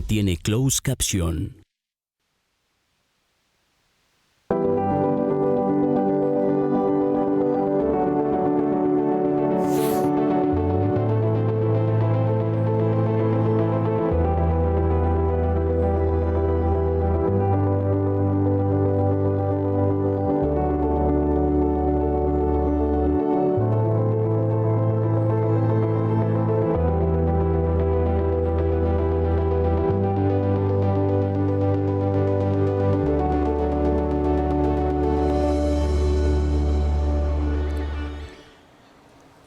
tiene closed caption.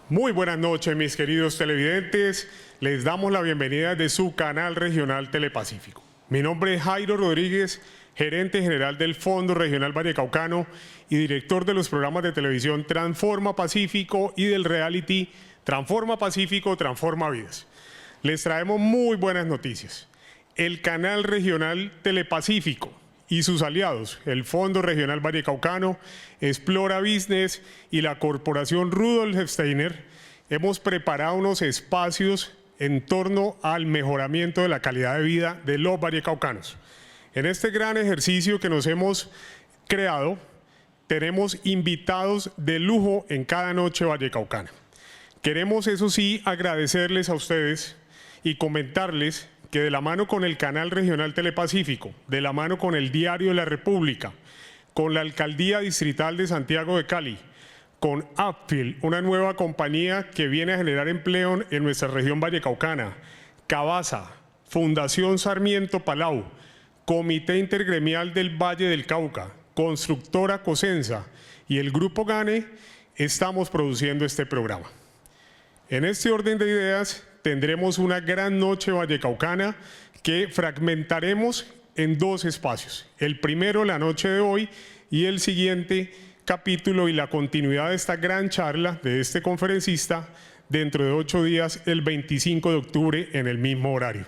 Muy buenas noches, mis queridos televidentes. Les damos la bienvenida de su canal regional Telepacífico. Mi nombre es Jairo Rodríguez, gerente general del Fondo Regional Vallecaucano y director de los programas de televisión Transforma Pacífico y del reality Transforma Pacífico, Transforma Vidas. Les traemos muy buenas noticias. El canal regional Telepacífico y sus aliados, el Fondo Regional Vallecaucano, Explora Business y la Corporación Rudolf Steiner, hemos preparado unos espacios en torno al mejoramiento de la calidad de vida de los vallecaucanos. En este gran ejercicio que nos hemos creado, tenemos invitados de lujo en cada noche vallecaucana. Queremos, eso sí, agradecerles a ustedes y comentarles que de la mano con el canal regional Telepacífico, de la mano con el Diario de la República, con la Alcaldía Distrital de Santiago de Cali, con Upfield, una nueva compañía que viene a generar empleo en nuestra región vallecaucana, Cabasa, Fundación Sarmiento Palau, Comité Intergremial del Valle del Cauca, Constructora Cosenza y el Grupo GANE, estamos produciendo este programa. En este orden de ideas, tendremos una gran noche vallecaucana que fragmentaremos en dos espacios. El primero, la noche de hoy, y el siguiente capítulo y la continuidad de esta gran charla de este conferencista dentro de 8 días, el 25 de octubre, en el mismo horario.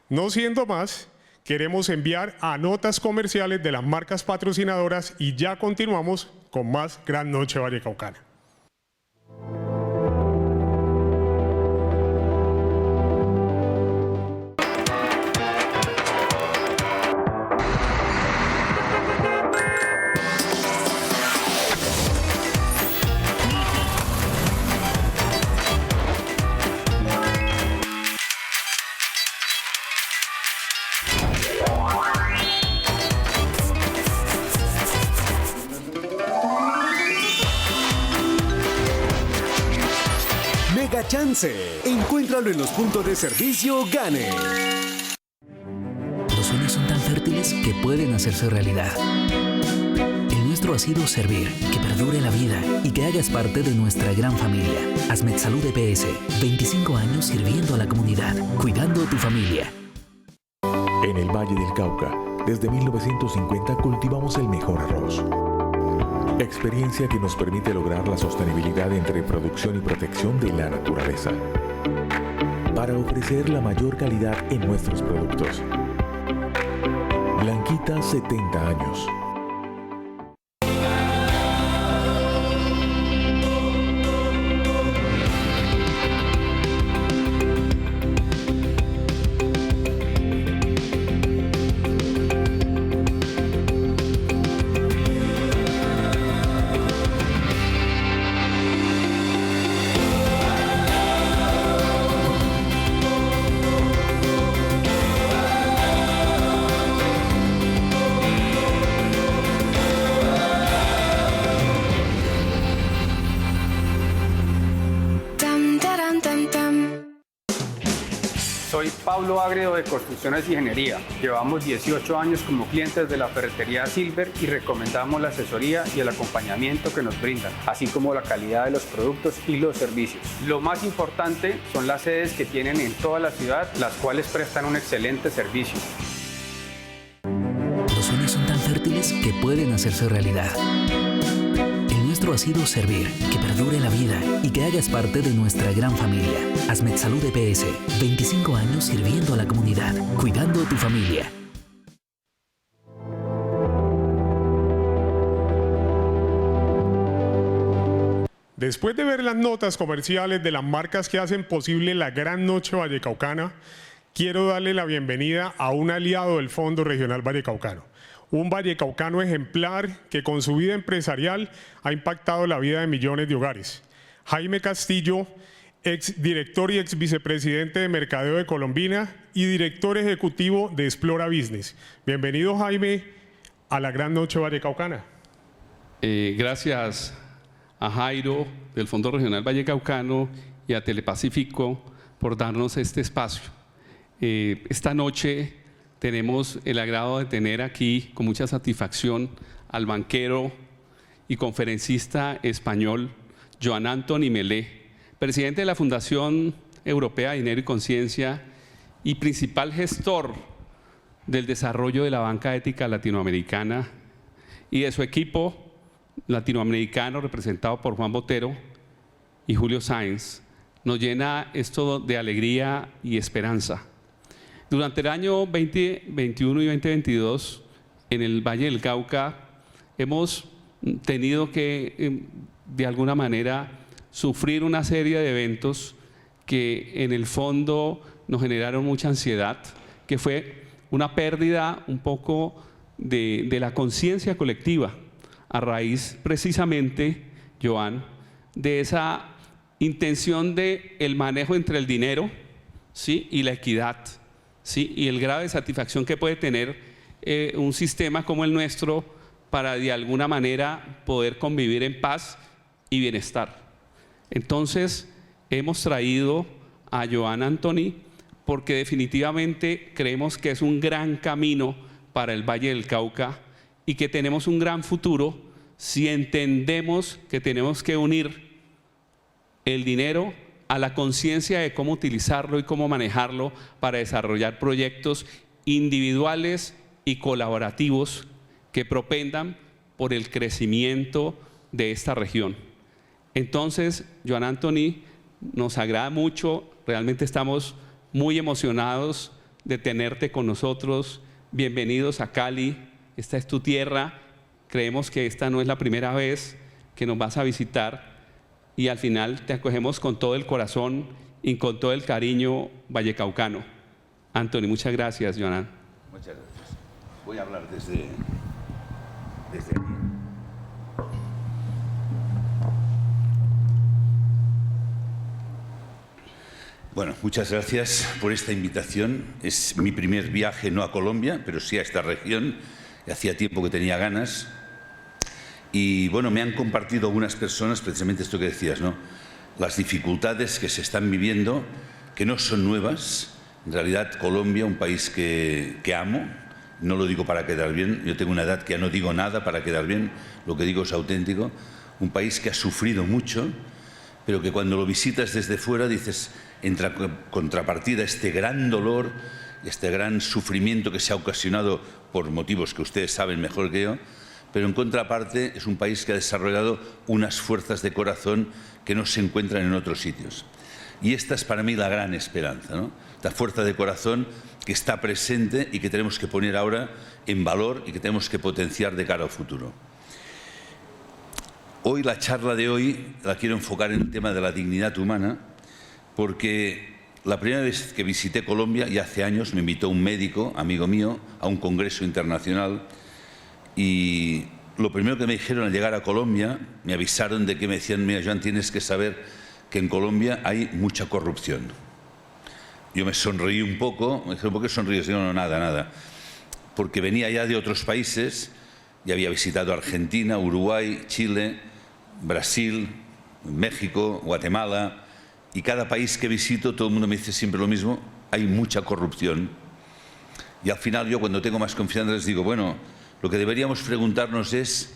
No siendo más, queremos enviar a notas comerciales de las marcas patrocinadoras y ya continuamos con más Gran Noche Vallecaucana. Mega Chance. Encuéntralo en los puntos de servicio GANE. Los sueños son tan fértiles que pueden hacerse realidad. El nuestro ha sido servir, que perdure la vida y que hagas parte de nuestra gran familia. Asmed Salud EPS, 25 años sirviendo a la comunidad, cuidando a tu familia. En el Valle del Cauca, desde 1950 cultivamos el mejor arroz. Experiencia que nos permite lograr la sostenibilidad entre producción y protección de la naturaleza, para ofrecer la mayor calidad en nuestros productos. Blanquita, 70 años. Soy Pablo Agredo de Construcciones y Ingeniería. Llevamos 18 años como clientes de la ferretería Silver y recomendamos la asesoría y el acompañamiento que nos brindan, así como la calidad de los productos y los servicios. Lo más importante son las sedes que tienen en toda la ciudad, las cuales prestan un excelente servicio. Los sueños son tan fértiles que pueden hacerse realidad. El nuestro ha sido servir, que perdure la vida y que hagas parte de nuestra gran familia. Asmed Salud EPS, 25 años sirviendo a la comunidad, cuidando a tu familia. Después de ver las notas comerciales de las marcas que hacen posible la Gran Noche Vallecaucana, quiero darle la bienvenida a un aliado del Fondo Regional Vallecaucano. Un vallecaucano ejemplar que con su vida empresarial ha impactado la vida de millones de hogares. Jaime Castillo, ex director y ex vicepresidente de Mercadeo de Colombina y director ejecutivo de Explora Business. Bienvenido, Jaime, a la Gran Noche Vallecaucana. Gracias a Jairo del Fondo Regional Vallecaucano y a Telepacífico por darnos este espacio. Esta noche tenemos el agrado de tener aquí con mucha satisfacción al banquero y conferencista español Joan Antoni Melé, presidente de la Fundación Europea de Dinero y Conciencia y principal gestor del desarrollo de la banca ética latinoamericana y de su equipo latinoamericano representado por Juan Botero y Julio Sáenz. Nos llena esto de alegría y esperanza. Durante el año 2021 y 2022, en el Valle del Cauca, hemos tenido que, de alguna manera, sufrir una serie de eventos que en el fondo nos generaron mucha ansiedad, que fue una pérdida un poco de la conciencia colectiva, a raíz precisamente, Joan, de esa intención de el manejo entre el dinero, ¿sí?, y la equidad, ¿sí?, y el grado de satisfacción que puede tener un sistema como el nuestro para de alguna manera poder convivir en paz y bienestar. Entonces hemos traído a Joan Antoni porque definitivamente creemos que es un gran camino para el Valle del Cauca y que tenemos un gran futuro si entendemos que tenemos que unir el dinero a la conciencia de cómo utilizarlo y cómo manejarlo para desarrollar proyectos individuales y colaborativos que propendan por el crecimiento de esta región. Entonces, Joan Antoni, nos agrada mucho, realmente estamos muy emocionados de tenerte con nosotros. Bienvenidos a Cali, esta es tu tierra, creemos que esta no es la primera vez que nos vas a visitar y al final te acogemos con todo el corazón y con todo el cariño vallecaucano. Antoni, muchas gracias, Joan. Muchas gracias. Voy a hablar desde aquí. Bueno, muchas gracias por esta invitación. Es mi primer viaje, no a Colombia, pero sí a esta región. Hacía tiempo que tenía ganas. Y bueno, me han compartido algunas personas precisamente esto que decías, ¿no? Las dificultades que se están viviendo, que no son nuevas. En realidad, Colombia, un país que amo, no lo digo para quedar bien, yo tengo una edad que ya no digo nada para quedar bien, lo que digo es auténtico. Un país que ha sufrido mucho, pero que cuando lo visitas desde fuera dices, en contrapartida, este gran dolor, este gran sufrimiento que se ha ocasionado por motivos que ustedes saben mejor que yo, pero en contraparte es un país que ha desarrollado unas fuerzas de corazón que no se encuentran en otros sitios. Y esta es para mí la gran esperanza, ¿no? Esta fuerza de corazón que está presente y que tenemos que poner ahora en valor y que tenemos que potenciar de cara al futuro. Hoy, la charla de hoy, la quiero enfocar en el tema de la dignidad humana, porque la primera vez que visité Colombia, ya hace años, me invitó un médico, amigo mío, a un congreso internacional y lo primero que me dijeron al llegar a Colombia, me avisaron de que me decían, mira, Joan, tienes que saber que en Colombia hay mucha corrupción. Yo me sonreí un poco, me dijeron, ¿por qué sonríes? Yo, no, nada, porque venía ya de otros países, ya había visitado Argentina, Uruguay, Chile, Brasil, México, Guatemala, y cada país que visito todo el mundo me dice siempre lo mismo, hay mucha corrupción. Y al final yo, cuando tengo más confianza, les digo, bueno, lo que deberíamos preguntarnos es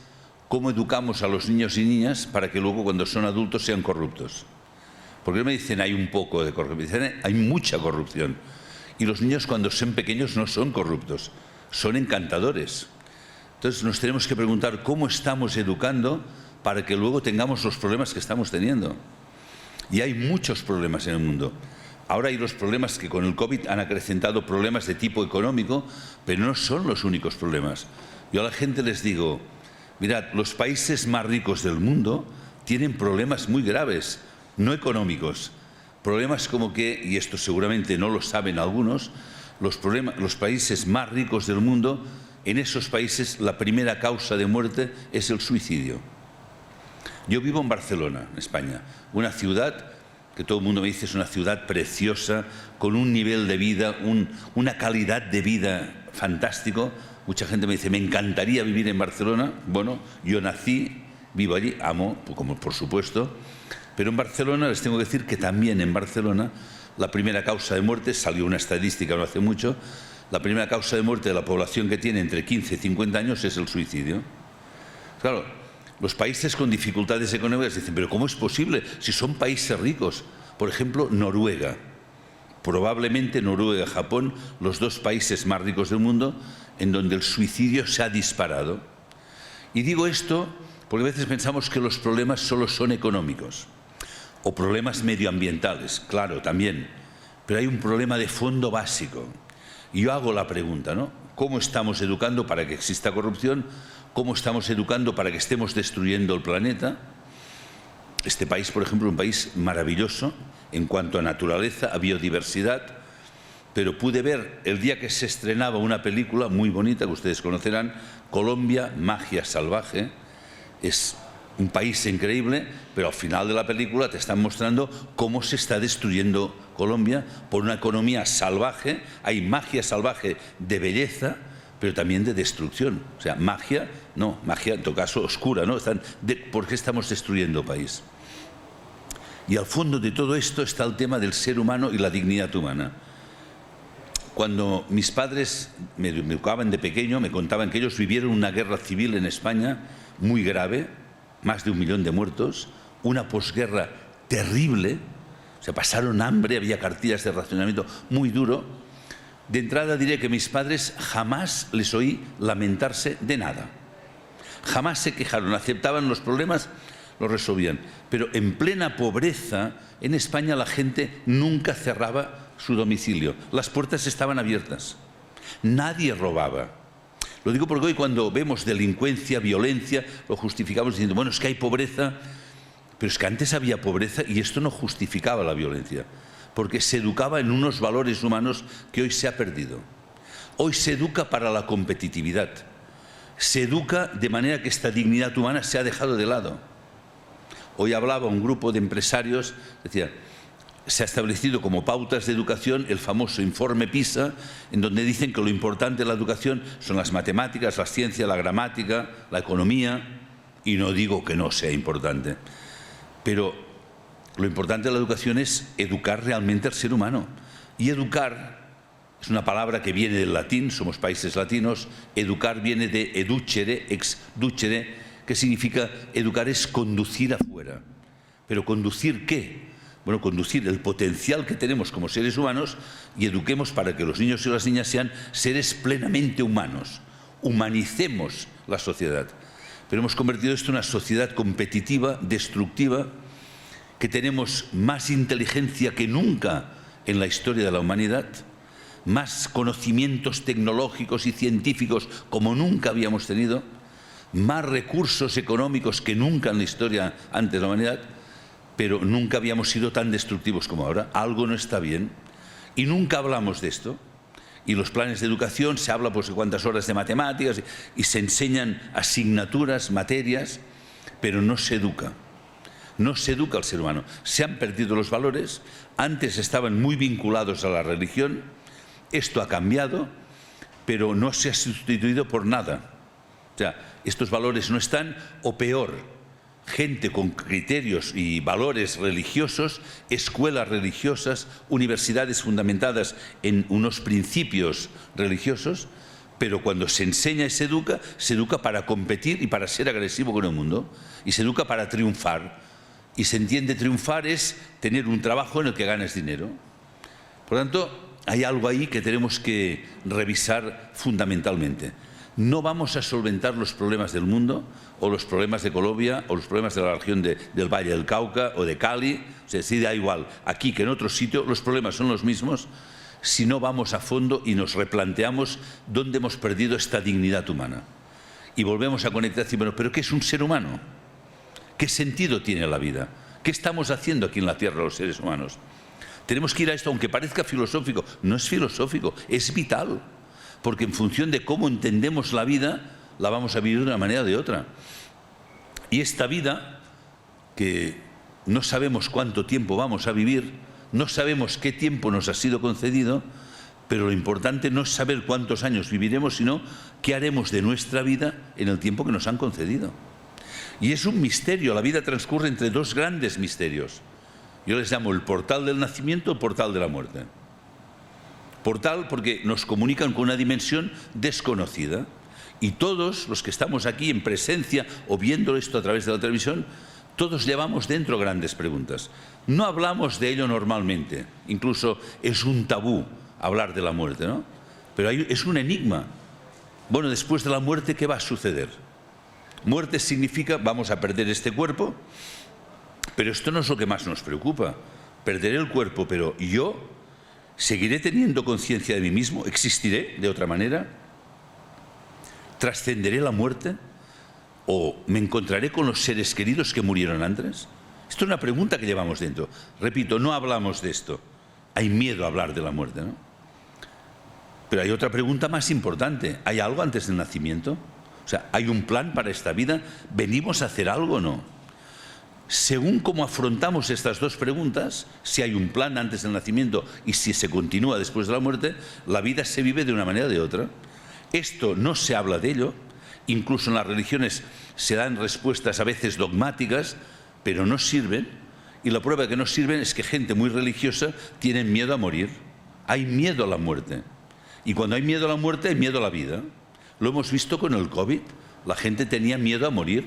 cómo educamos a los niños y niñas para que luego cuando son adultos sean corruptos. Porque no me dicen hay un poco de corrupción, me dicen hay mucha corrupción. Y los niños cuando son pequeños no son corruptos, son encantadores. Entonces nos tenemos que preguntar cómo estamos educando para que luego tengamos los problemas que estamos teniendo. Y hay muchos problemas en el mundo. Ahora hay los problemas que con el COVID han acrecentado problemas de tipo económico, pero no son los únicos problemas. Yo a la gente les digo, mirad, los países más ricos del mundo tienen problemas muy graves, no económicos, Problemas como que, y esto seguramente no lo saben algunos, los países más ricos del mundo, en esos países la primera causa de muerte es el suicidio. Yo vivo en Barcelona, en España, una ciudad que todo el mundo me dice es una ciudad preciosa, con un nivel de vida, una calidad de vida fantástico. Mucha gente me dice, me encantaría vivir en Barcelona. Bueno, yo nací, vivo allí, amo, como por supuesto, pero en Barcelona les tengo que decir que también en Barcelona la primera causa de muerte, salió una estadística no hace mucho, la primera causa de muerte de la población que tiene entre 15 y 50 años es el suicidio. Claro, los países con dificultades económicas dicen, pero ¿cómo es posible si son países ricos? Por ejemplo, Noruega. Probablemente Noruega y Japón, los dos países más ricos del mundo, en donde el suicidio se ha disparado. Y digo esto porque a veces pensamos que los problemas solo son económicos o problemas medioambientales, claro, también. Pero hay un problema de fondo básico. Y yo hago la pregunta, ¿no? ¿Cómo estamos educando para que exista corrupción? ¿Cómo estamos educando para que estemos destruyendo el planeta? Este país, por ejemplo, es un país maravilloso en cuanto a naturaleza, a biodiversidad, pero pude ver el día que se estrenaba una película muy bonita que ustedes conocerán, Colombia, Magia Salvaje. Es un país increíble, pero al final de la película te están mostrando cómo se está destruyendo Colombia por una economía salvaje. Hay magia salvaje de belleza, pero también de destrucción. O sea, magia, no, magia en todo caso oscura, ¿no? ¿Por qué estamos destruyendo el país? Y al fondo de todo esto está el tema del ser humano y la dignidad humana. Cuando mis padres me educaban de pequeño, me contaban que ellos vivieron una guerra civil en España muy grave, más de 1 millón de muertos, una posguerra terrible, o sea, pasaron hambre, había cartillas de racionamiento muy duro. De entrada diré que mis padres jamás les oí lamentarse de nada. Jamás se quejaron, aceptaban los problemas, los resolvían. Pero en plena pobreza, en España la gente nunca cerraba su domicilio. Las puertas estaban abiertas. Nadie robaba. Lo digo porque hoy cuando vemos delincuencia, violencia, lo justificamos diciendo, bueno, es que hay pobreza, pero es que antes había pobreza y esto no justificaba la violencia, porque se educaba en unos valores humanos que hoy se ha perdido. Hoy se educa para la competitividad, se educa de manera que esta dignidad humana se ha dejado de lado. Hoy hablaba un grupo de empresarios, decía, se ha establecido como pautas de educación el famoso informe PISA, en donde dicen que lo importante de la educación son las matemáticas, las ciencias, la gramática, la economía, y no digo que no sea importante, pero lo importante de la educación es educar realmente al ser humano. Y educar es una palabra que viene del latín, somos países latinos, educar viene de educere, ex ducere, que significa educar es conducir afuera. ¿Pero conducir qué? Bueno, conducir el potencial que tenemos como seres humanos y eduquemos para que los niños y las niñas sean seres plenamente humanos. Humanicemos la sociedad. Pero hemos convertido esto en una sociedad competitiva, destructiva, que tenemos más inteligencia que nunca en la historia de la humanidad, más conocimientos tecnológicos y científicos como nunca habíamos tenido, más recursos económicos que nunca en la historia antes de la humanidad, pero nunca habíamos sido tan destructivos como ahora. Algo no está bien y nunca hablamos de esto. Y los planes de educación se habla pues de cuántas horas de matemáticas y se enseñan asignaturas, materias, pero no se educa. No se educa al ser humano. Se han perdido los valores. Antes estaban muy vinculados a la religión. Esto ha cambiado, pero no se ha sustituido por nada. O sea, estos valores no están, o peor, gente con criterios y valores religiosos, escuelas religiosas, universidades fundamentadas en unos principios religiosos, pero cuando se enseña y se educa para competir y para ser agresivo con el mundo, y se educa para triunfar, y se entiende triunfar es tener un trabajo en el que ganes dinero. Por lo tanto, hay algo ahí que tenemos que revisar fundamentalmente. No vamos a solventar los problemas del mundo, o los problemas de Colombia, o los problemas de la región del Valle del Cauca, o de Cali, o sea, sí da igual, aquí que en otro sitio, los problemas son los mismos, si no vamos a fondo y nos replanteamos dónde hemos perdido esta dignidad humana. Y volvemos a conectar y decir, bueno, ¿pero qué es un ser humano? ¿Qué sentido tiene la vida? ¿Qué estamos haciendo aquí en la Tierra los seres humanos? Tenemos que ir a esto, aunque parezca filosófico. No es filosófico, es vital. Porque en función de cómo entendemos la vida, la vamos a vivir de una manera o de otra. Y esta vida, que no sabemos cuánto tiempo vamos a vivir, no sabemos qué tiempo nos ha sido concedido, pero lo importante no es saber cuántos años viviremos, sino qué haremos de nuestra vida en el tiempo que nos han concedido. Y es un misterio, la vida transcurre entre dos grandes misterios. Yo les llamo el portal del nacimiento, el portal de la muerte. Portal porque nos comunican con una dimensión desconocida. Y todos los que estamos aquí en presencia o viendo esto a través de la televisión, todos llevamos dentro grandes preguntas. No hablamos de ello normalmente, incluso es un tabú hablar de la muerte, ¿no? Pero es un enigma. Bueno, después de la muerte, ¿qué va a suceder? Muerte significa, vamos a perder este cuerpo, pero esto no es lo que más nos preocupa. Perderé el cuerpo, pero ¿yo seguiré teniendo conciencia de mí mismo? ¿Existiré de otra manera? ¿Trascenderé la muerte? ¿O me encontraré con los seres queridos que murieron antes? Esto es una pregunta que llevamos dentro. Repito, no hablamos de esto. Hay miedo a hablar de la muerte, ¿no? Pero hay otra pregunta más importante. ¿Hay algo antes del nacimiento? O sea, ¿hay un plan para esta vida? ¿Venimos a hacer algo o no? Según cómo afrontamos estas dos preguntas, si hay un plan antes del nacimiento y si se continúa después de la muerte, la vida se vive de una manera o de otra. Esto no se habla de ello. Incluso en las religiones se dan respuestas a veces dogmáticas, pero no sirven. Y la prueba de que no sirven es que gente muy religiosa tiene miedo a morir. Hay miedo a la muerte. Y cuando hay miedo a la muerte, hay miedo a la vida. Lo hemos visto con el COVID. La gente tenía miedo a morir.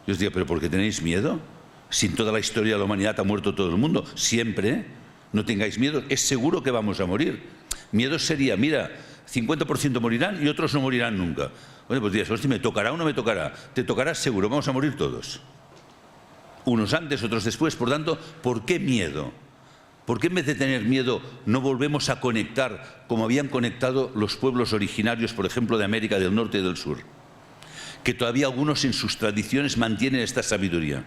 Yo os digo, ¿pero por qué tenéis miedo? Si en toda la historia de la humanidad ha muerto todo el mundo. Siempre. No tengáis miedo. Es seguro que vamos a morir. Miedo sería, mira, 50% morirán y otros no morirán nunca. Bueno, pues dices, hostia, ¿me tocará o no me tocará? Te tocará seguro, vamos a morir todos. Unos antes, otros después. Por tanto, ¿por qué miedo? ¿Por qué en vez de tener miedo no volvemos a conectar como habían conectado los pueblos originarios, por ejemplo, de América del Norte y del Sur? Que todavía algunos en sus tradiciones mantienen esta sabiduría.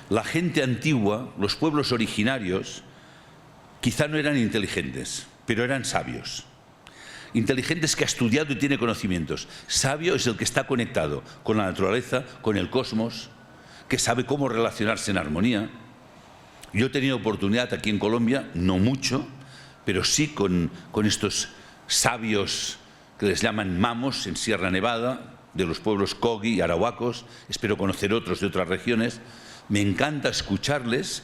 La gente antigua, los pueblos originarios, quizá no eran inteligentes, pero eran sabios. Inteligentes que ha estudiado y tiene conocimientos. Sabio es el que está conectado con la naturaleza, con el cosmos, que sabe cómo relacionarse en armonía. Yo he tenido oportunidad aquí en Colombia, no mucho, pero sí con estos sabios que les llaman mamos en Sierra Nevada, de los pueblos Kogi y Arahuacos. Espero conocer otros de otras regiones. Me encanta escucharles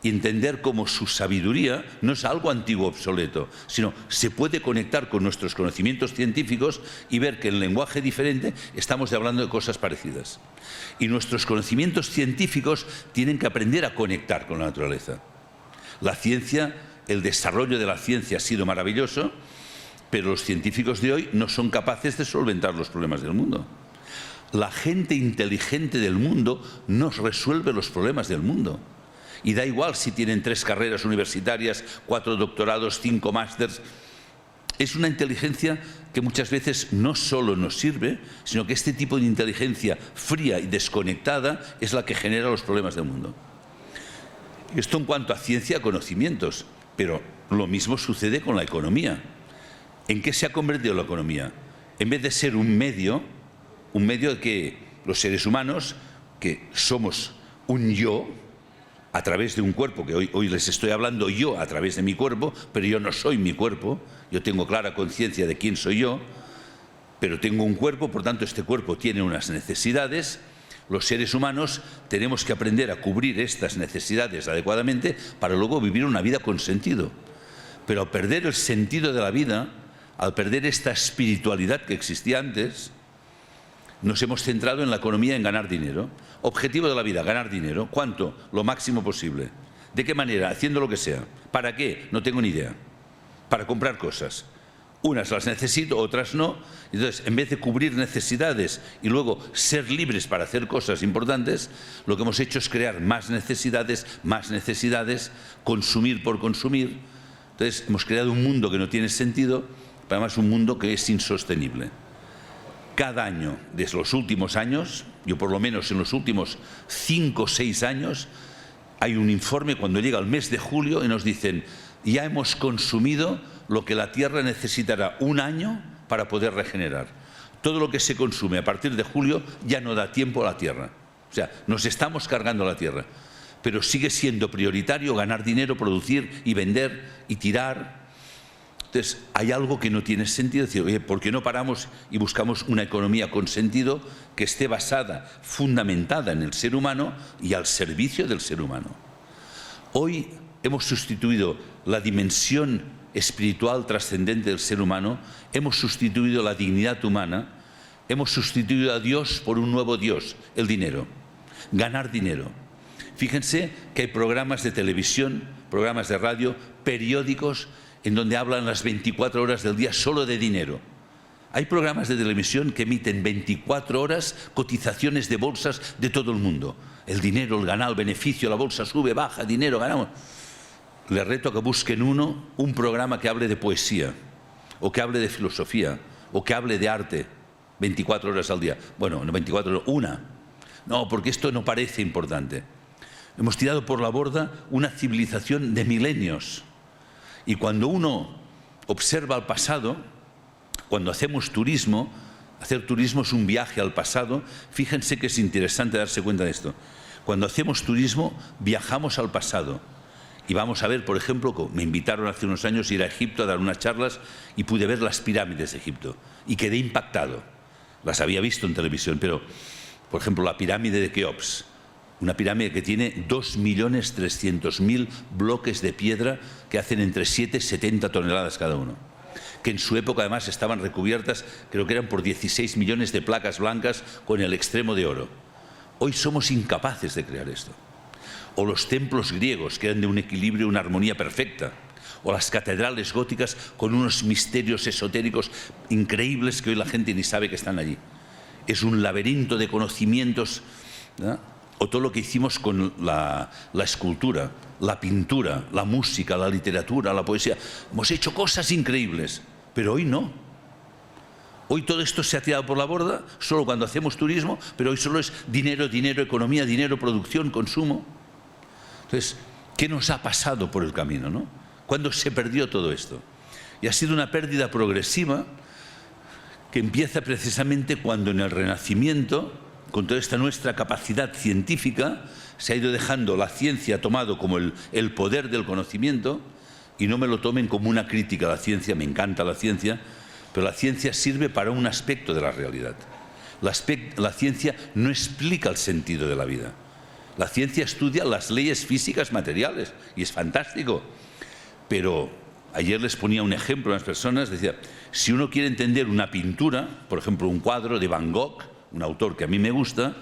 y entender cómo su sabiduría no es algo antiguo obsoleto, sino se puede conectar con nuestros conocimientos científicos y ver que en lenguaje diferente estamos hablando de cosas parecidas. Y nuestros conocimientos científicos tienen que aprender a conectar con la naturaleza. La ciencia, el desarrollo de la ciencia ha sido maravilloso, pero los científicos de hoy no son capaces de solventar los problemas del mundo. La gente inteligente del mundo nos resuelve los problemas del mundo. Y da igual si tienen 3 carreras universitarias, 4 doctorados, 5 másters. Es una inteligencia que muchas veces no solo nos sirve, sino que este tipo de inteligencia fría y desconectada es la que genera los problemas del mundo. Esto en cuanto a ciencia, conocimientos, pero lo mismo sucede con la economía. ¿En qué se ha convertido la economía? En vez de ser un medio de que los seres humanos, que somos un yo, a través de un cuerpo, que hoy les estoy hablando yo a través de mi cuerpo, pero yo no soy mi cuerpo, yo tengo clara conciencia de quién soy yo, pero tengo un cuerpo, por tanto este cuerpo tiene unas necesidades. Los seres humanos tenemos que aprender a cubrir estas necesidades adecuadamente para luego vivir una vida con sentido. Pero al perder el sentido de la vida, al perder esta espiritualidad que existía antes, nos hemos centrado en la economía, en ganar dinero. Objetivo de la vida, ganar dinero. ¿Cuánto? Lo máximo posible. ¿De qué manera? Haciendo lo que sea. ¿Para qué? No tengo ni idea. Para comprar cosas. Unas las necesito, otras no. Entonces, en vez de cubrir necesidades y luego ser libres para hacer cosas importantes, lo que hemos hecho es crear más necesidades, consumir por consumir. Entonces, hemos creado un mundo que no tiene sentido, pero además un mundo que es insostenible. Cada año, desde los últimos años, yo por lo menos en los últimos 5 o 6 años, hay un informe cuando llega el mes de julio y nos dicen ya hemos consumido lo que la Tierra necesitará un año para poder regenerar. Todo lo que se consume a partir de julio ya no da tiempo a la Tierra. O sea, nos estamos cargando la Tierra. Pero sigue siendo prioritario ganar dinero, producir y vender y tirar. Entonces, hay algo que no tiene sentido. Decir, oye, ¿por qué no paramos y buscamos una economía con sentido que esté basada, fundamentada en el ser humano y al servicio del ser humano? Hoy hemos sustituido la dimensión espiritual trascendente del ser humano, hemos sustituido la dignidad humana, hemos sustituido a Dios por un nuevo Dios, el dinero, ganar dinero. Fíjense que hay programas de televisión, programas de radio, periódicos en donde hablan las 24 horas del día solo de dinero. Hay programas de televisión que emiten 24 horas cotizaciones de bolsas de todo el mundo. El dinero, el ganar, el beneficio, la bolsa sube, baja, dinero, ganamos. Les reto a que busquen un programa que hable de poesía, o que hable de filosofía, o que hable de arte, 24 horas al día. Bueno, no 24 horas, una. No, porque esto no parece importante. Hemos tirado por la borda una civilización de milenios. Y cuando uno observa el pasado, cuando hacemos turismo, hacer turismo es un viaje al pasado, fíjense que es interesante darse cuenta de esto. Cuando hacemos turismo, viajamos al pasado. Y vamos a ver, por ejemplo, me invitaron hace unos años a ir a Egipto a dar unas charlas y pude ver las pirámides de Egipto. Y quedé impactado. Las había visto en televisión, pero, por ejemplo, la pirámide de Keops. Una pirámide que tiene 2.300.000 bloques de piedra que hacen entre 7 y 70 toneladas cada uno. Que en su época además estaban recubiertas, creo que eran por 16 millones de placas blancas con el extremo de oro. Hoy somos incapaces de crear esto. O los templos griegos, que eran de un equilibrio, una armonía perfecta. O las catedrales góticas con unos misterios esotéricos increíbles que hoy la gente ni sabe que están allí. Es un laberinto de conocimientos, ¿no? O todo lo que hicimos con la escultura, la pintura, la música, la literatura, la poesía. Hemos hecho cosas increíbles, pero hoy no. Hoy todo esto se ha tirado por la borda, solo cuando hacemos turismo, pero hoy solo es dinero, dinero, economía, dinero, producción, consumo. Entonces, ¿qué nos ha pasado por el camino, no? ¿Cuándo se perdió todo esto? Y ha sido una pérdida progresiva que empieza precisamente cuando en el Renacimiento, con toda esta nuestra capacidad científica, se ha ido dejando, la ciencia ha tomado como el poder del conocimiento, y no me lo tomen como una crítica a la ciencia, me encanta la ciencia, pero la ciencia sirve para un aspecto de la realidad. La ciencia no explica el sentido de la vida. La ciencia estudia las leyes físicas materiales, y es fantástico. Pero ayer les ponía un ejemplo a las personas, decía, si uno quiere entender una pintura, por ejemplo un cuadro de Van Gogh, un autor que a mí me gusta,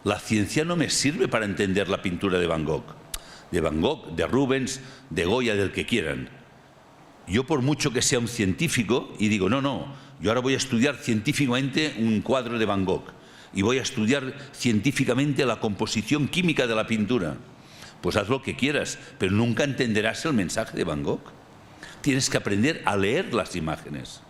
la ciencia no me sirve para entender la pintura de Van Gogh, de Rubens, de Goya, del que quieran. Yo, por mucho que sea un científico, y digo, no, yo ahora voy a estudiar científicamente un cuadro de Van Gogh y voy a estudiar científicamente la composición química de la pintura. Pues haz lo que quieras, pero nunca entenderás el mensaje de Van Gogh. Tienes que aprender a leer las imágenes.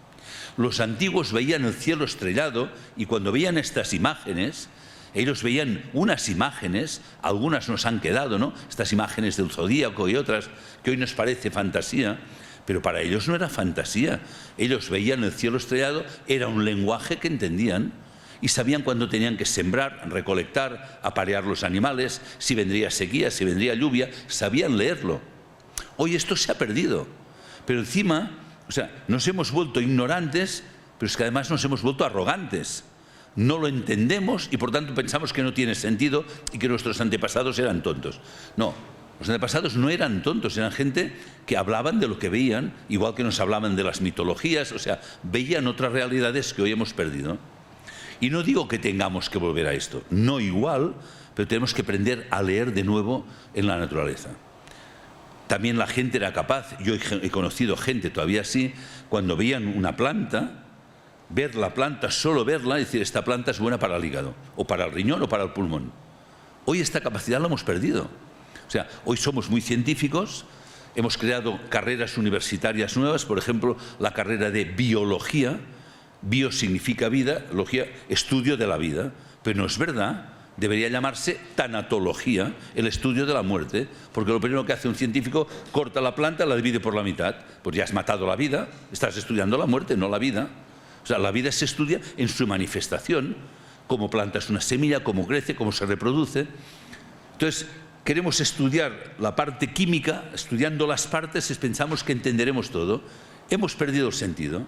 Los antiguos veían el cielo estrellado y cuando veían estas imágenes, ellos veían unas imágenes, algunas nos han quedado, ¿no? Estas imágenes del zodíaco y otras que hoy nos parece fantasía, pero para ellos no era fantasía. Ellos veían el cielo estrellado, era un lenguaje que entendían y sabían cuándo tenían que sembrar, recolectar, aparear los animales, si vendría sequía, si vendría lluvia, sabían leerlo. Hoy esto se ha perdido, pero encima, o sea, nos hemos vuelto ignorantes, pero es que además nos hemos vuelto arrogantes. No lo entendemos y por tanto pensamos que no tiene sentido y que nuestros antepasados eran tontos. No, los antepasados no eran tontos, eran gente que hablaban de lo que veían, igual que nos hablaban de las mitologías, o sea, veían otras realidades que hoy hemos perdido. Y no digo que tengamos que volver a esto, no igual, pero tenemos que aprender a leer de nuevo en la naturaleza. También la gente era capaz, yo he conocido gente todavía así, cuando veían una planta, ver la planta, solo verla, y decir, esta planta es buena para el hígado, o para el riñón, o para el pulmón. Hoy esta capacidad la hemos perdido. O sea, hoy somos muy científicos, hemos creado carreras universitarias nuevas, por ejemplo, la carrera de biología. Bio significa vida, logía, estudio de la vida, pero no es verdad. Debería llamarse tanatología, el estudio de la muerte, porque lo primero que hace un científico, corta la planta, la divide por la mitad. Pues ya has matado la vida, estás estudiando la muerte, no la vida. O sea, la vida se estudia en su manifestación, cómo plantas una semilla, cómo crece, cómo se reproduce. Entonces, queremos estudiar la parte química, estudiando las partes, pensamos que entenderemos todo. Hemos perdido el sentido.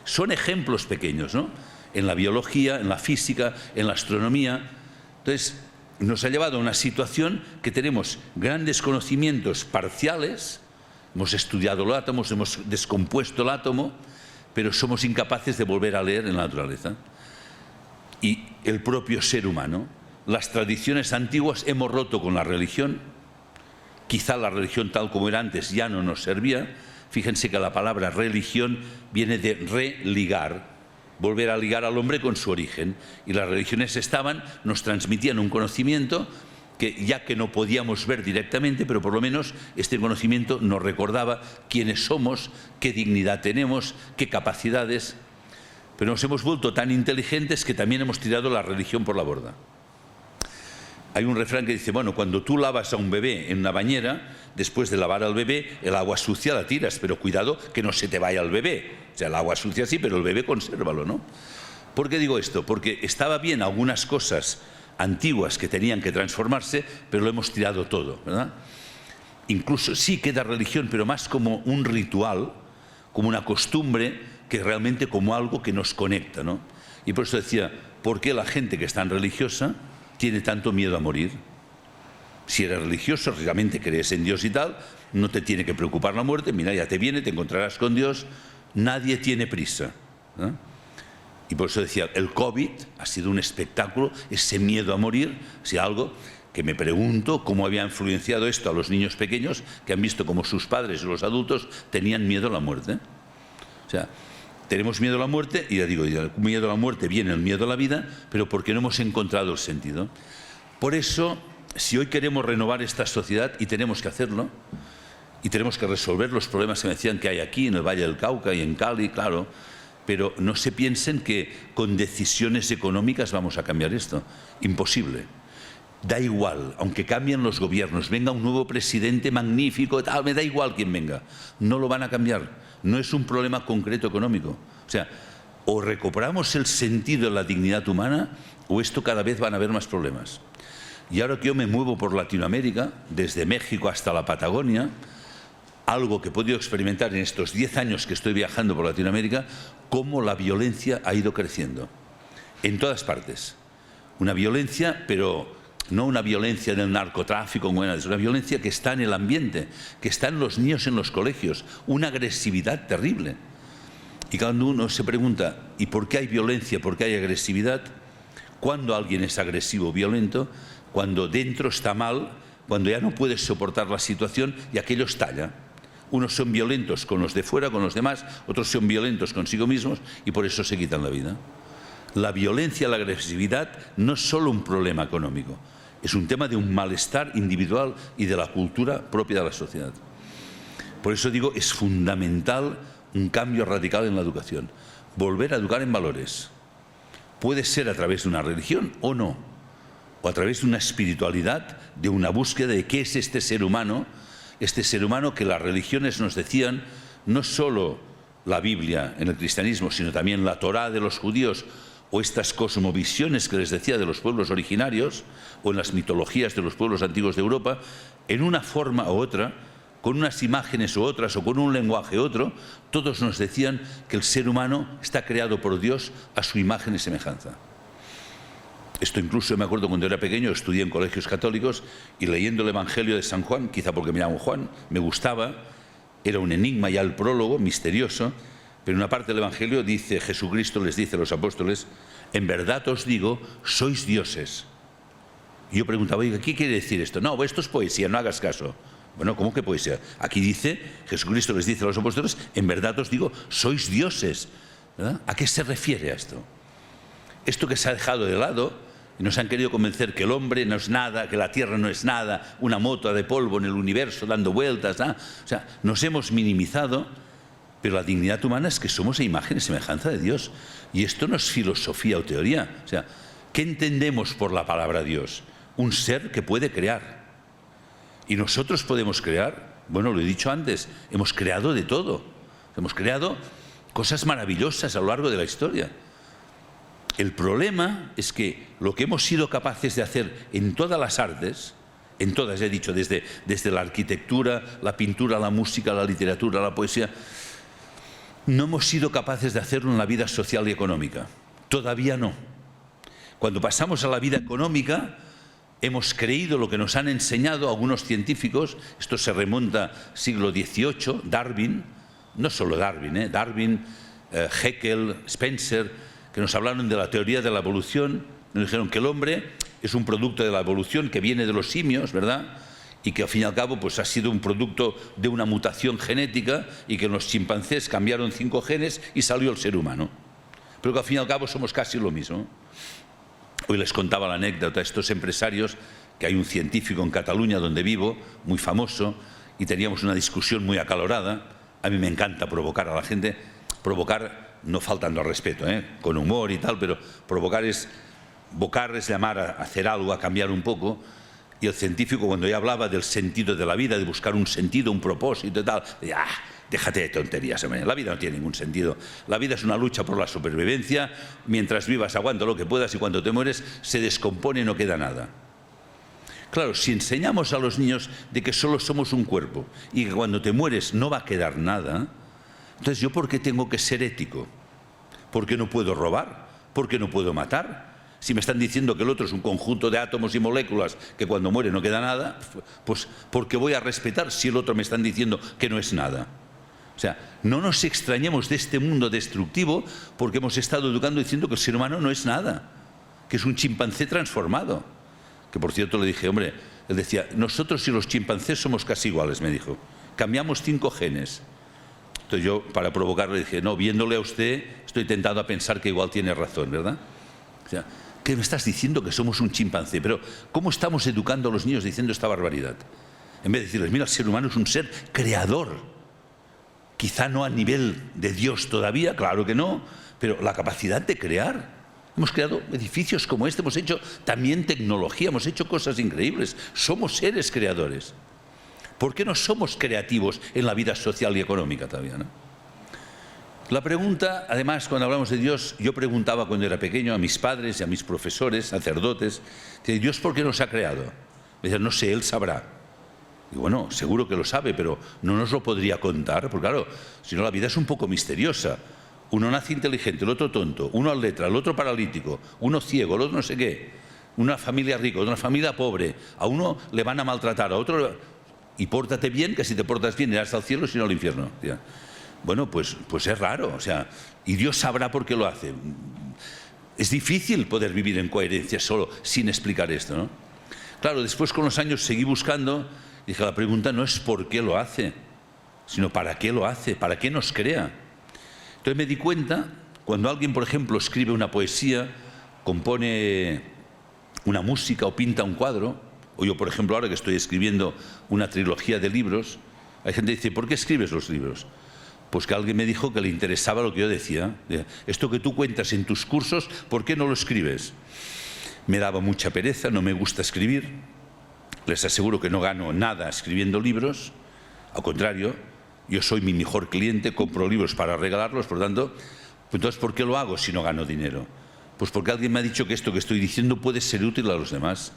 Son ejemplos pequeños, ¿no? En la biología, en la física, en la astronomía. Entonces, nos ha llevado a una situación que tenemos grandes conocimientos parciales, hemos estudiado los átomos, hemos descompuesto el átomo, pero somos incapaces de volver a leer en la naturaleza. Y el propio ser humano, las tradiciones antiguas, hemos roto con la religión. Quizá la religión tal como era antes ya no nos servía. Fíjense que la palabra religión viene de religar, volver a ligar al hombre con su origen. Y las religiones nos transmitían un conocimiento que ya que no podíamos ver directamente, pero por lo menos este conocimiento nos recordaba quiénes somos, qué dignidad tenemos, qué capacidades. Pero nos hemos vuelto tan inteligentes que también hemos tirado la religión por la borda. Hay un refrán que dice, bueno, cuando tú lavas a un bebé en una bañera, después de lavar al bebé, el agua sucia la tiras, pero cuidado que no se te vaya al bebé. O sea, el agua sucia sí, pero el bebé consérvalo, ¿no? ¿Por qué digo esto? Porque estaba bien algunas cosas antiguas que tenían que transformarse, pero lo hemos tirado todo, ¿verdad? Incluso sí queda religión, pero más como un ritual, como una costumbre, que realmente como algo que nos conecta, ¿no? Y por eso decía, ¿por qué la gente que es tan religiosa tiene tanto miedo a morir? Si eres religioso, realmente crees en Dios y tal, no te tiene que preocupar la muerte, mira, ya te viene, te encontrarás con Dios, nadie tiene prisa, ¿no? Y por eso decía, el COVID ha sido un espectáculo, ese miedo a morir, si algo que me pregunto cómo había influenciado esto a los niños pequeños que han visto cómo sus padres y los adultos tenían miedo a la muerte. O sea, tenemos miedo a la muerte, y ya digo, el miedo a la muerte viene el miedo a la vida, pero porque no hemos encontrado el sentido. Por eso, si hoy queremos renovar esta sociedad, y tenemos que hacerlo, y tenemos que resolver los problemas que me decían que hay aquí, en el Valle del Cauca y en Cali, claro, pero no se piensen que con decisiones económicas vamos a cambiar esto. Imposible. Da igual, aunque cambien los gobiernos, venga un nuevo presidente magnífico, tal, me da igual quién venga, no lo van a cambiar. No es un problema concreto económico. O sea, o recuperamos el sentido de la dignidad humana, o esto cada vez van a haber más problemas. Y ahora que yo me muevo por Latinoamérica, desde México hasta la Patagonia, algo que he podido experimentar en estos 10 años que estoy viajando por Latinoamérica, cómo la violencia ha ido creciendo. En todas partes. Una violencia, pero no una violencia del narcotráfico, es una violencia que está en el ambiente, que está en los niños en los colegios, una agresividad terrible. Y cuando uno se pregunta, ¿y por qué hay violencia? ¿Por qué hay agresividad? Cuando alguien es agresivo o violento, cuando dentro está mal, cuando ya no puede soportar la situación y aquello estalla. Unos son violentos con los de fuera, con los demás, otros son violentos consigo mismos y por eso se quitan la vida. La violencia, la agresividad no es solo un problema económico, es un tema de un malestar individual y de la cultura propia de la sociedad. Por eso digo, es fundamental un cambio radical en la educación. Volver a educar en valores. Puede ser a través de una religión o no, o a través de una espiritualidad, de una búsqueda de qué es este ser humano que las religiones nos decían, no solo la Biblia en el cristianismo, sino también la Torá de los judíos, o estas cosmovisiones que les decía de los pueblos originarios, o en las mitologías de los pueblos antiguos de Europa, en una forma u otra, con unas imágenes u otras, o con un lenguaje u otro, todos nos decían que el ser humano está creado por Dios a su imagen y semejanza. Esto incluso me acuerdo cuando era pequeño, estudié en colegios católicos y leyendo el Evangelio de San Juan, quizá porque me llamo Juan, me gustaba, era un enigma ya el prólogo, misterioso, pero en una parte del Evangelio dice, Jesucristo les dice a los apóstoles, en verdad os digo, sois dioses. Y yo preguntaba, oiga, ¿qué quiere decir esto? No, esto es poesía, no hagas caso. Bueno, ¿cómo que poesía? Aquí dice, Jesucristo les dice a los apóstoles, en verdad os digo, sois dioses. ¿Verdad? ¿A qué se refiere a esto? Esto que se ha dejado de lado, y nos han querido convencer que el hombre no es nada, que la tierra no es nada, una mota de polvo en el universo dando vueltas, ¿no? O sea, nos hemos minimizado, pero la dignidad humana es que somos a imagen y semejanza de Dios. Y esto no es filosofía o teoría. O sea, ¿Qué entendemos por la palabra Dios? Un ser que puede crear. ¿Y nosotros podemos crear? Bueno, lo he dicho antes, hemos creado de todo. Hemos creado cosas maravillosas a lo largo de la historia. El problema es que lo que hemos sido capaces de hacer en todas las artes, en todas, he dicho, desde la arquitectura, la pintura, la música, la literatura, la poesía, no hemos sido capaces de hacerlo en la vida social y económica. Todavía no. Cuando pasamos a la vida económica, hemos creído lo que nos han enseñado algunos científicos, esto se remonta al siglo XVIII, Darwin, no solo Darwin, Darwin, Haeckel, Spencer, que nos hablaron de la teoría de la evolución, nos dijeron que el hombre es un producto de la evolución que viene de los simios, ¿verdad? Y que al fin y al cabo pues, ha sido un producto de una mutación genética y que los chimpancés cambiaron 5 genes y salió el ser humano. Pero que al fin y al cabo somos casi lo mismo. Hoy les contaba la anécdota a estos empresarios que hay un científico en Cataluña donde vivo, muy famoso, y teníamos una discusión muy acalorada. A mí me encanta provocar a la gente, provocar no faltando al respeto, con humor y tal, pero provocar es llamar a hacer algo, a cambiar un poco. Y el científico, cuando ya hablaba del sentido de la vida, de buscar un sentido, un propósito y tal, decía, déjate de tonterías, hombre. La vida no tiene ningún sentido. La vida es una lucha por la supervivencia. Mientras vivas, aguanta lo que puedas y cuando te mueres se descompone y no queda nada. Claro, si enseñamos a los niños de que solo somos un cuerpo y que cuando te mueres no va a quedar nada, entonces ¿yo por qué tengo que ser ético? ¿Por qué no puedo robar? ¿Por qué no puedo matar? Si me están diciendo que el otro es un conjunto de átomos y moléculas que cuando muere no queda nada, pues ¿por qué voy a respetar si el otro me están diciendo que no es nada? O sea, no nos extrañemos de este mundo destructivo porque hemos estado educando diciendo que el ser humano no es nada, que es un chimpancé transformado. Que por cierto le dije, hombre, él decía, nosotros y los chimpancés somos casi iguales, me dijo. Cambiamos 5 genes. Entonces yo, para provocarle, dije, no, viéndole a usted, estoy tentado a pensar que igual tiene razón, ¿verdad? O sea, ¿qué me estás diciendo que somos un chimpancé? Pero ¿cómo estamos educando a los niños diciendo esta barbaridad? En vez de decirles, mira, el ser humano es un ser creador. Quizá no a nivel de Dios todavía, claro que no, pero la capacidad de crear. Hemos creado edificios como este, hemos hecho también tecnología, hemos hecho cosas increíbles. Somos seres creadores. ¿Por qué no somos creativos en la vida social y económica todavía, no? La pregunta, además, cuando hablamos de Dios, yo preguntaba cuando era pequeño a mis padres y a mis profesores, sacerdotes, ¿Dios por qué nos ha creado? Me decían, no sé, Él sabrá. Y bueno, seguro que lo sabe, pero no nos lo podría contar, porque claro, si no la vida es un poco misteriosa. Uno nace inteligente, el otro tonto, uno al letra, el otro paralítico, uno ciego, el otro no sé qué, una familia rica, una familia pobre, a uno le van a maltratar, a otro... Y pórtate bien, que si te portas bien irás al cielo, si no al infierno. Bueno, pues es raro, o sea, y Dios sabrá por qué lo hace. Es difícil poder vivir en coherencia solo sin explicar esto, ¿no? Claro, después con los años seguí buscando, dije, la pregunta no es por qué lo hace, sino para qué lo hace, para qué nos crea. Entonces me di cuenta, cuando alguien, por ejemplo, escribe una poesía, compone una música o pinta un cuadro, o yo, por ejemplo, ahora que estoy escribiendo una trilogía de libros, hay gente que dice, ¿por qué escribes los libros? Pues que alguien me dijo que le interesaba lo que yo decía. Esto que tú cuentas en tus cursos, ¿por qué no lo escribes? Me daba mucha pereza, no me gusta escribir. Les aseguro que no gano nada escribiendo libros. Al contrario, yo soy mi mejor cliente, compro libros para regalarlos, por lo tanto, entonces, ¿por qué lo hago si no gano dinero? Pues porque alguien me ha dicho que esto que estoy diciendo puede ser útil a los demás.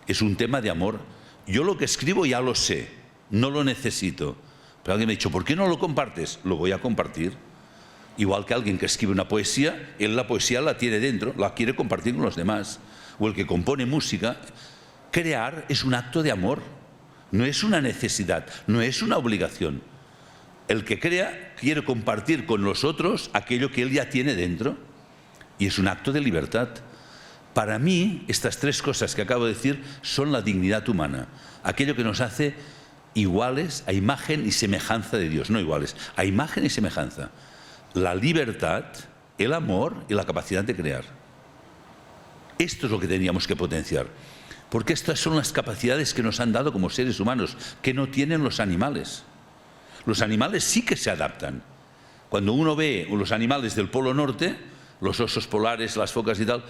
Es un tema de amor. Yo lo que escribo ya lo sé, no lo necesito. Pero alguien me ha dicho, ¿por qué no lo compartes? Lo voy a compartir. Igual que alguien que escribe una poesía, él la poesía la tiene dentro, la quiere compartir con los demás. O el que compone música. Crear es un acto de amor, no es una necesidad, no es una obligación. El que crea quiere compartir con los otros aquello que él ya tiene dentro. Y es un acto de libertad. Para mí, estas 3 cosas que acabo de decir son la dignidad humana. Aquello que nos hace iguales a imagen y semejanza de Dios. No iguales, a imagen y semejanza. La libertad, el amor y la capacidad de crear. Esto es lo que teníamos que potenciar. Porque estas son las capacidades que nos han dado como seres humanos, que no tienen los animales. Los animales sí que se adaptan. Cuando uno ve los animales del Polo Norte, los osos polares, las focas y tal,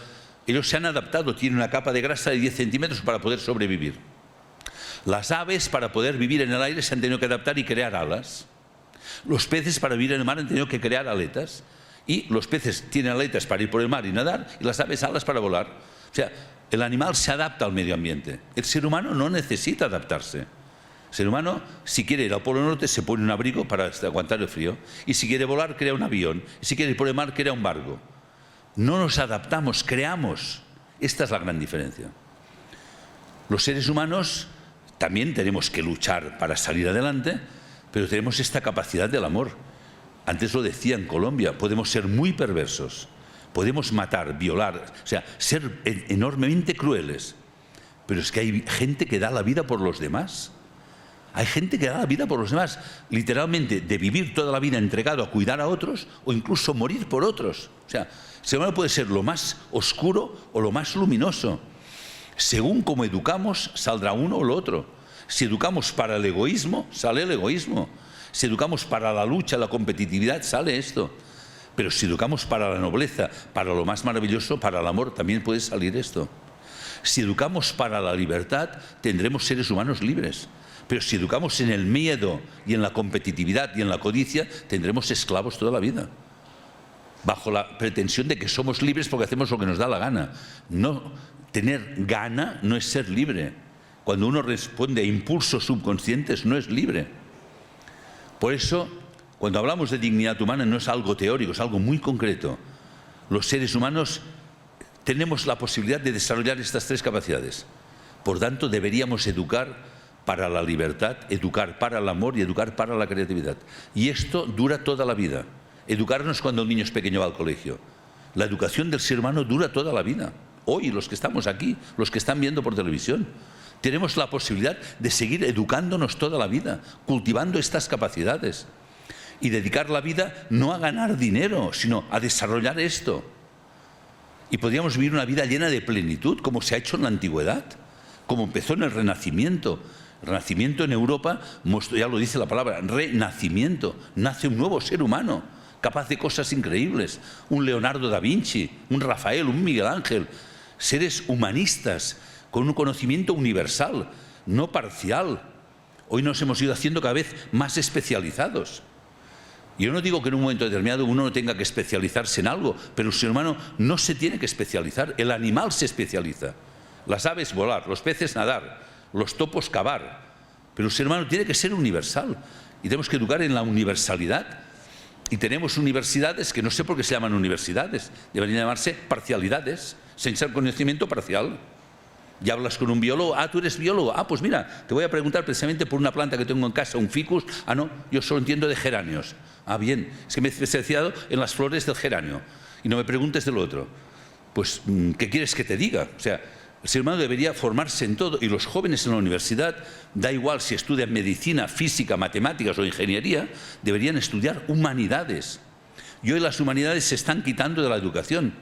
Ellos se han adaptado, tienen una capa de grasa de 10 centímetros para poder sobrevivir. Las aves, para poder vivir en el aire, se han tenido que adaptar y crear alas. Los peces, para vivir en el mar, han tenido que crear aletas. Y los peces tienen aletas para ir por el mar y nadar, y las aves alas para volar. O sea, el animal se adapta al medio ambiente. El ser humano no necesita adaptarse. El ser humano, si quiere ir al Polo Norte, se pone un abrigo para aguantar el frío. Y si quiere volar, crea un avión. Y si quiere ir por el mar, crea un barco. No nos adaptamos, creamos. Esta es la gran diferencia. Los seres humanos también tenemos que luchar para salir adelante, pero tenemos esta capacidad del amor. Antes lo decía en Colombia, podemos ser muy perversos, podemos matar, violar, o sea, ser enormemente crueles. Pero es que hay gente que da la vida por los demás. Hay gente que da la vida por los demás, literalmente, de vivir toda la vida entregado a cuidar a otros o incluso morir por otros. O sea, el ser humano puede ser lo más oscuro o lo más luminoso. Según cómo educamos, saldrá uno o lo otro. Si educamos para el egoísmo, sale el egoísmo. Si educamos para la lucha, la competitividad, sale esto. Pero si educamos para la nobleza, para lo más maravilloso, para el amor, también puede salir esto. Si educamos para la libertad, tendremos seres humanos libres. Pero si educamos en el miedo y en la competitividad y en la codicia, tendremos esclavos toda la vida. Bajo la pretensión de que somos libres porque hacemos lo que nos da la gana. No, tener gana no es ser libre. Cuando uno responde a impulsos subconscientes, no es libre. Por eso, cuando hablamos de dignidad humana, no es algo teórico, es algo muy concreto. Los seres humanos tenemos la posibilidad de desarrollar estas tres capacidades. Por tanto, deberíamos educar para la libertad, educar para el amor y educar para la creatividad. Y esto dura toda la vida. Educarnos cuando el niño es pequeño va al colegio. La educación del ser humano dura toda la vida. Hoy, los que estamos aquí, los que están viendo por televisión, tenemos la posibilidad de seguir educándonos toda la vida, cultivando estas capacidades y dedicar la vida no a ganar dinero, sino a desarrollar esto. Y podríamos vivir una vida llena de plenitud, como se ha hecho en la antigüedad, como empezó en el Renacimiento. El Renacimiento en Europa, ya lo dice la palabra, renacimiento. Nace un nuevo ser humano, capaz de cosas increíbles. Un Leonardo da Vinci, un Rafael, un Miguel Ángel. Seres humanistas, con un conocimiento universal, no parcial. Hoy nos hemos ido haciendo cada vez más especializados. Yo no digo que en un momento determinado uno no tenga que especializarse en algo, pero el ser humano no se tiene que especializar. El animal se especializa. Las aves volar, los peces nadar, los topos cavar. Pero el ser humano tiene que ser universal. Y tenemos que educar en la universalidad. Y tenemos universidades que no sé por qué se llaman universidades. Deberían llamarse parcialidades, sin ser conocimiento parcial. Y hablas con un biólogo, tú eres biólogo, pues mira, te voy a preguntar precisamente por una planta que tengo en casa, un ficus, no, yo solo entiendo de geranios. Bien, es que me he especializado en las flores del geranio y no me preguntes de lo otro. Pues, ¿qué quieres que te diga? O sea, el ser humano debería formarse en todo y los jóvenes en la universidad, da igual si estudian medicina, física, matemáticas o ingeniería, deberían estudiar humanidades. Y hoy las humanidades se están quitando de la educación.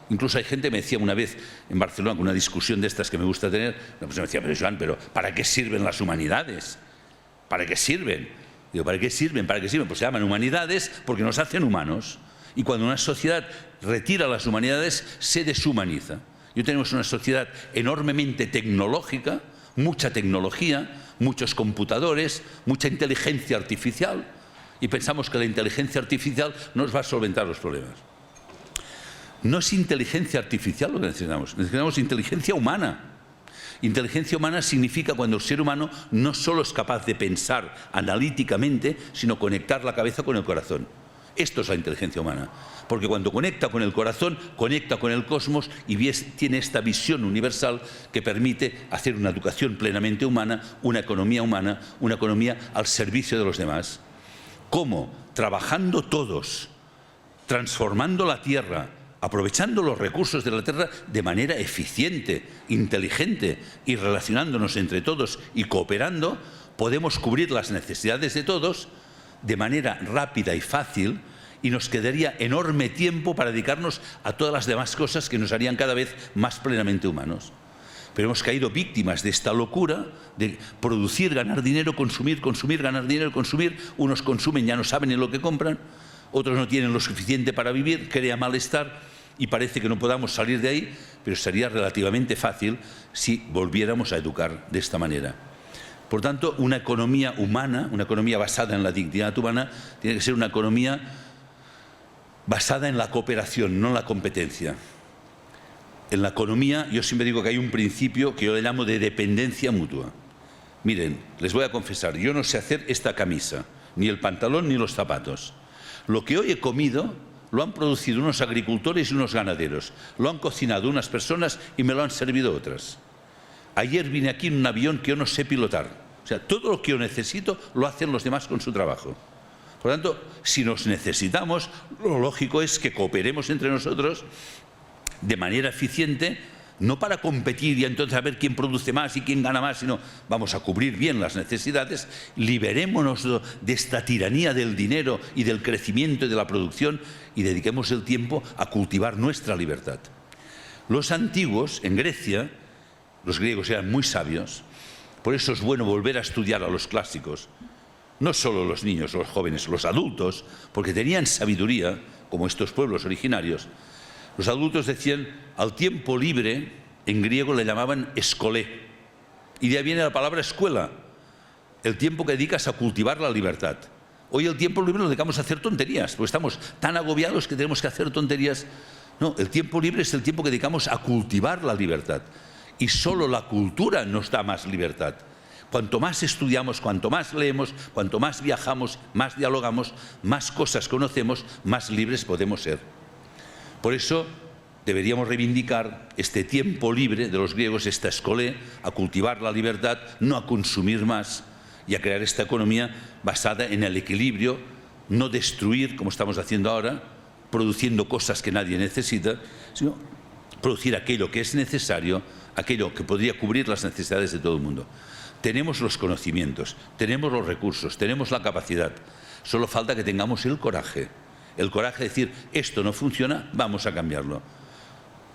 Incluso hay gente, me decía una vez en Barcelona, con una discusión de estas que me gusta tener, pues me decía, pero Joan, ¿para qué sirven las humanidades? ¿Para qué sirven? Digo, ¿para qué sirven? ¿Para qué sirven? Pues se llaman humanidades porque nos hacen humanos. Y cuando una sociedad retira las humanidades, se deshumaniza. Y hoy tenemos una sociedad enormemente tecnológica, mucha tecnología, muchos computadores, mucha inteligencia artificial, y pensamos que la inteligencia artificial nos va a solventar los problemas. No es inteligencia artificial lo que necesitamos inteligencia humana. Inteligencia humana significa cuando el ser humano no solo es capaz de pensar analíticamente, sino conectar la cabeza con el corazón. Esto es la inteligencia humana, porque cuando conecta con el corazón, conecta con el cosmos y tiene esta visión universal que permite hacer una educación plenamente humana, una economía al servicio de los demás. ¿Cómo? Trabajando todos, transformando la tierra, aprovechando los recursos de la tierra de manera eficiente, inteligente y relacionándonos entre todos y cooperando, podemos cubrir las necesidades de todos de manera rápida y fácil y nos quedaría enorme tiempo para dedicarnos a todas las demás cosas que nos harían cada vez más plenamente humanos. Pero hemos caído víctimas de esta locura de producir, ganar dinero, consumir, ganar dinero, consumir. Unos consumen, ya no saben en lo que compran, otros no tienen lo suficiente para vivir, crea malestar. y parece que no podamos salir de ahí, pero sería relativamente fácil si volviéramos a educar de esta manera. Por tanto, una economía humana, una economía basada en la dignidad humana, tiene que ser una economía basada en la cooperación, no en la competencia. En la economía, yo siempre digo que hay un principio que yo le llamo de dependencia mutua. Miren, les voy a confesar, yo no sé hacer esta camisa, ni el pantalón ni los zapatos. Lo que hoy he comido lo han producido unos agricultores y unos ganaderos. Lo han cocinado unas personas y me lo han servido otras. Ayer vine aquí en un avión que yo no sé pilotar. O sea, todo lo que yo necesito lo hacen los demás con su trabajo. Por lo tanto, si nos necesitamos, lo lógico es que cooperemos entre nosotros de manera eficiente, no para competir y entonces a ver quién produce más y quién gana más, sino vamos a cubrir bien las necesidades, liberémonos de esta tiranía del dinero y del crecimiento y de la producción y dediquemos el tiempo a cultivar nuestra libertad. Los antiguos, en Grecia, los griegos eran muy sabios, por eso es bueno volver a estudiar a los clásicos, no solo los niños, los jóvenes, los adultos, porque tenían sabiduría, como estos pueblos originarios. Los adultos decían, al tiempo libre, en griego le llamaban escolé, y de ahí viene la palabra escuela, el tiempo que dedicas a cultivar la libertad. Hoy el tiempo libre lo dedicamos a hacer tonterías, porque estamos tan agobiados que tenemos que hacer tonterías. No, el tiempo libre es el tiempo que dedicamos a cultivar la libertad, y solo la cultura nos da más libertad. Cuanto más estudiamos, cuanto más leemos, cuanto más viajamos, más dialogamos, más cosas conocemos, más libres podemos ser. Por eso deberíamos reivindicar este tiempo libre de los griegos, esta escolé, a cultivar la libertad, no a consumir más y a crear esta economía basada en el equilibrio, no destruir, como estamos haciendo ahora, produciendo cosas que nadie necesita, sino producir aquello que es necesario, aquello que podría cubrir las necesidades de todo el mundo. Tenemos los conocimientos, tenemos los recursos, tenemos la capacidad. Solo falta que tengamos el coraje de decir, esto no funciona, vamos a cambiarlo.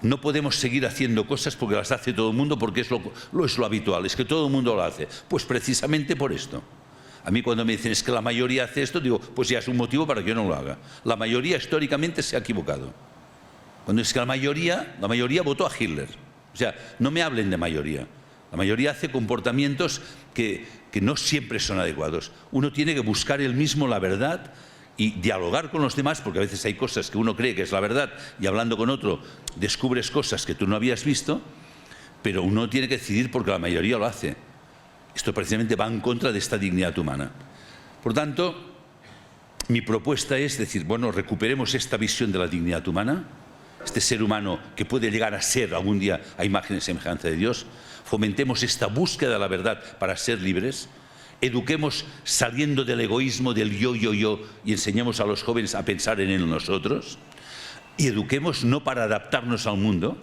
No podemos seguir haciendo cosas porque las hace todo el mundo, porque es lo habitual, es que todo el mundo lo hace. Pues precisamente por esto. A mí cuando me dicen, es que la mayoría hace esto, digo, pues ya es un motivo para que yo no lo haga. La mayoría históricamente se ha equivocado. Cuando es que la mayoría votó a Hitler. O sea, no me hablen de mayoría. La mayoría hace comportamientos que no siempre son adecuados. Uno tiene que buscar él mismo la verdad y dialogar con los demás, porque a veces hay cosas que uno cree que es la verdad y hablando con otro descubres cosas que tú no habías visto, pero uno tiene que decidir porque la mayoría lo hace. Esto precisamente va en contra de esta dignidad humana. Por tanto, mi propuesta es decir, bueno, recuperemos esta visión de la dignidad humana, este ser humano que puede llegar a ser algún día a imagen y semejanza de Dios, fomentemos esta búsqueda de la verdad para ser libres, eduquemos saliendo del egoísmo, del yo, y enseñemos a los jóvenes a pensar en él nosotros, y eduquemos no para adaptarnos al mundo,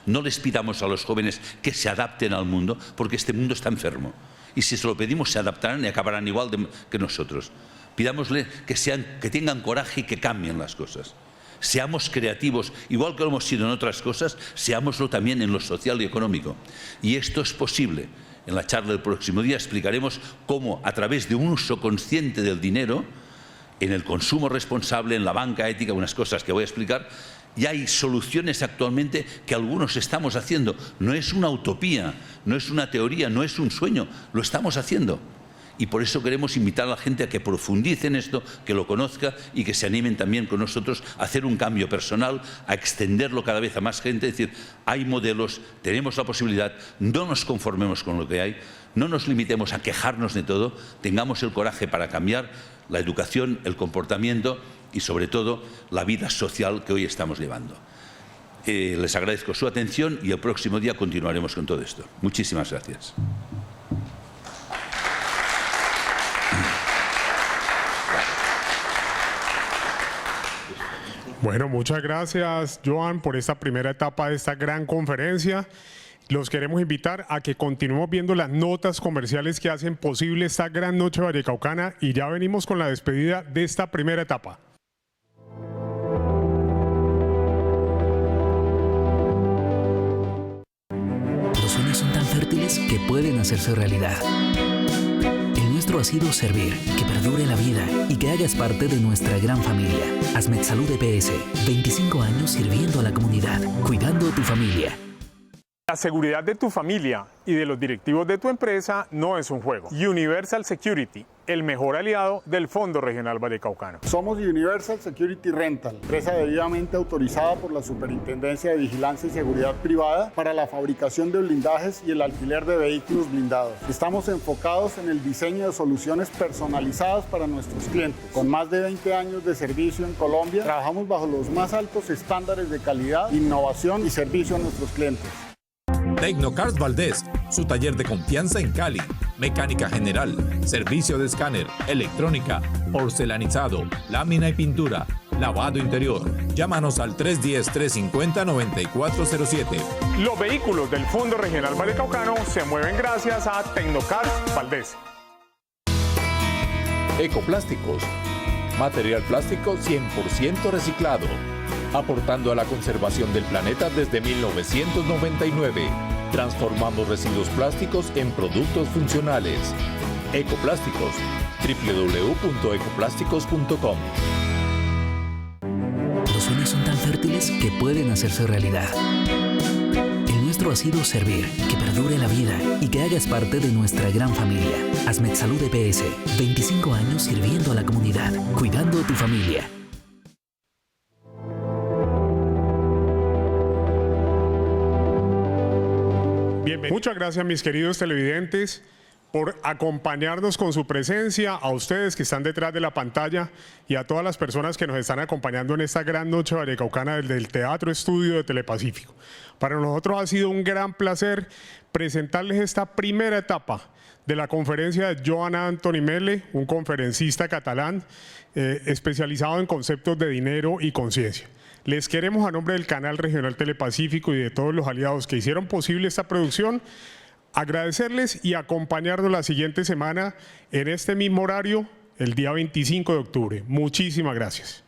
no les pidamos a los jóvenes que se adapten al mundo, porque este mundo está enfermo, y si se lo pedimos se adaptarán y acabarán igual que nosotros. Pidámosle que tengan coraje y que cambien las cosas. Seamos creativos, igual que lo hemos sido en otras cosas, seámoslo también en lo social y económico. Y esto es posible. En la charla del próximo día explicaremos cómo, a través de un uso consciente del dinero, en el consumo responsable, en la banca ética, unas cosas que voy a explicar, ya hay soluciones actualmente que algunos estamos haciendo. No es una utopía, no es una teoría, no es un sueño, lo estamos haciendo. Y por eso queremos invitar a la gente a que profundice en esto, que lo conozca y que se animen también con nosotros a hacer un cambio personal, a extenderlo cada vez a más gente. Es decir, hay modelos, tenemos la posibilidad, no nos conformemos con lo que hay, no nos limitemos a quejarnos de todo, tengamos el coraje para cambiar la educación, el comportamiento y sobre todo la vida social que hoy estamos llevando. Les agradezco su atención y el próximo día continuaremos con todo esto. Muchísimas gracias. Bueno, muchas gracias, Joan, por esta primera etapa de esta gran conferencia. Los queremos invitar a que continuemos viendo las notas comerciales que hacen posible esta gran noche vallecaucana y ya venimos con la despedida de esta primera etapa. Los sueños son tan fértiles que pueden hacerse realidad. El nuestro nuestro ha sido servir, que perdure la vida y que hagas parte de nuestra gran familia. Asmedsalud EPS, 25 años sirviendo a la comunidad, cuidando tu familia. La seguridad de tu familia y de los directivos de tu empresa no es un juego. Universal Security, el mejor aliado del Fondo Regional Vallecaucano. Somos Universal Security Rental, empresa debidamente autorizada por la Superintendencia de Vigilancia y Seguridad Privada para la fabricación de blindajes y el alquiler de vehículos blindados. Estamos enfocados en el diseño de soluciones personalizadas para nuestros clientes. Con más de 20 años de servicio en Colombia, trabajamos bajo los más altos estándares de calidad, innovación y servicio a nuestros clientes. Tecnocars Valdés, su taller de confianza en Cali. Mecánica general, servicio de escáner, electrónica, porcelanizado, lámina y pintura, lavado interior. Llámanos al 310-350-9407. Los vehículos del Fondo Regional Vallecaucano se mueven gracias a Tecnocars Valdés. Ecoplásticos, material plástico 100% reciclado, aportando a la conservación del planeta desde 1999. Transformamos residuos plásticos en productos funcionales. Ecoplásticos, www.ecoplásticos.com. Los sueños son tan fértiles que pueden hacerse realidad. El nuestro ha sido servir, que perdure la vida y que hagas parte de nuestra gran familia. Asmedsalud EPS, 25 años sirviendo a la comunidad, cuidando tu familia. Muchas gracias, mis queridos televidentes, por acompañarnos con su presencia, a ustedes que están detrás de la pantalla y a todas las personas que nos están acompañando en esta gran noche vallecaucana del Teatro Estudio de Telepacífico. Para nosotros ha sido un gran placer presentarles esta primera etapa de la conferencia de Joan Antoni Mele, un conferencista catalán especializado en conceptos de dinero y conciencia. Les queremos, a nombre del Canal Regional Telepacífico y de todos los aliados que hicieron posible esta producción, agradecerles y acompañarnos la siguiente semana en este mismo horario, el día 25 de octubre. Muchísimas gracias.